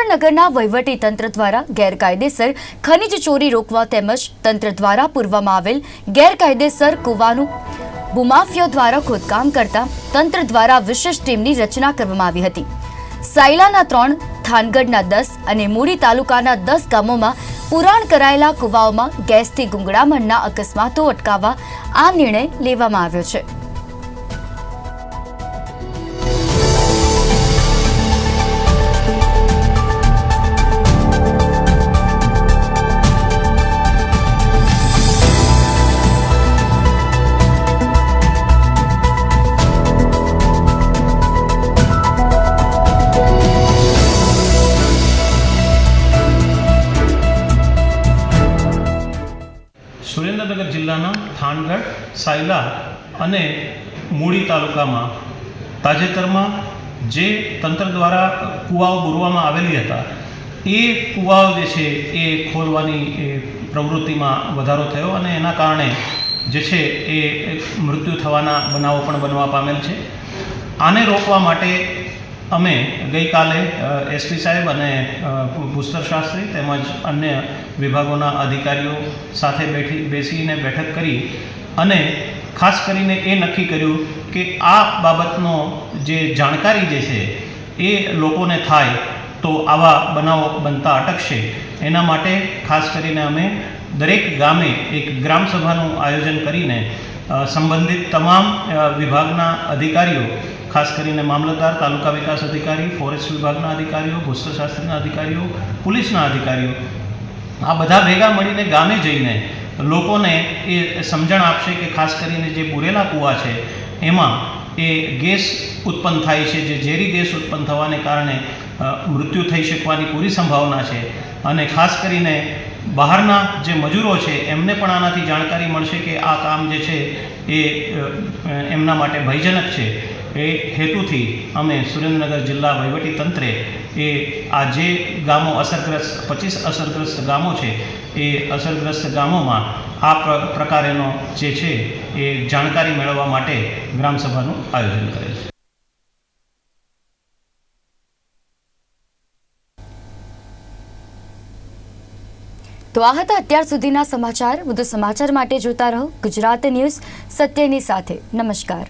સુરેન્દ્રનગરના વહીવટી તંત્ર દ્વારા ગેરકાયદેસર ખનિજ ચોરી રોકવા તેમજ તંત્ર દ્વારા પૂરવામાં આવેલ ગેરકાયદેસર કૂવાનું ભૂમાફિયાઓ દ્વારા ખોદકામ કરતા તંત્ર દ્વારા વિશેષ ટીમની રચના કરવામાં આવી હતી। સાયલાના 3, થાનગઢના 10 અને મૂળી તાલુકાના 10 ગામોમાં પુરાણ કરાયેલા કૂવાઓમાં ગેસથી ગુંગળામણના અકસ્માતો અટકાવવા આ નિર્ણય લેવામાં આવ્યો છે। સુરેન્દ્રનગર જિલ્લાના થાનગઢ, સાયલા અને મૂળી તાલુકામાં તાજેતરમાં જે તંત્ર દ્વારા કૂવાઓ બોરવામાં આવેલી હતા એ કૂવાઓ જે છે એ ખોલવાની પ્રવૃત્તિમાં વધારો થયો અને એના કારણે જે છે એ મૃત્યુ થવાના બનાવો પણ બનવા પામેલ છે। આને રોકવા માટે અમે ગઈકાલે એસપી સાહેબ અને ભૂસ્તર શાસ્ત્રી તેમજ અન્ય વિભાગોના અધિકારીઓ સાથે બેસીને બેઠક કરી અને ખાસ કરીને એ નક્કી કર્યું કે આ બાબતનો જે જાણકારી જે છે એ લોકોને થાય તો આવા બનાવો બનતા અટકશે। એના માટે ખાસ કરીને અમે દરેક ગામે એક ગ્રામસભાનું આયોજન કરીને સંબંધિત તમામ વિભાગના અધિકારીઓ, ખાસ કરીને મામલતદાર, તાલુકા વિકાસ અધિકારી, ફોરેસ્ટ વિભાગના અધિકારીઓ, ભૂસ્તર શાસ્ત્રીના અધિકારીઓ, પોલીસના અધિકારીઓ આ બધા ભેગા મળીને ગામે જઈને લોકોને એ સમજણ આપશે કે ખાસ કરીને જે બુરેલા કૂવા છે એમાં એ ગેસ ઉત્પન્ન થાય છે, જે ઝેરી ગેસ ઉત્પન્ન થવાને કારણે મૃત્યુ થઈ શકવાની પૂરી સંભાવના છે અને ખાસ કરીને બહારના જે મજૂરો છે એમને પણ આનાથી જાણકારી મળશે કે આ કામ જે છે એ એમના માટે ભયજનક છે। એ હેતુથી અમે સુરેન્દ્રનગર જિલ્લા વહીવટી તંત્રે એ આ જે ગામો અસરગ્રસ્ત 25 અસરગ્રસ્ત ગામો છે એ અસરગ્રસ્ત ગામોમાં આ પ્રકારેનો જે છે એ જાણકારી મેળવવા માટે ગ્રામસભાનું આયોજન કરેલ છે। તો આ હતા અત્યાર સુધીના સમાચાર। વધુ સમાચાર માટે જોતા રહો ગુજરાત ન્યૂઝ, સત્યની સાથે। નમસ્કાર।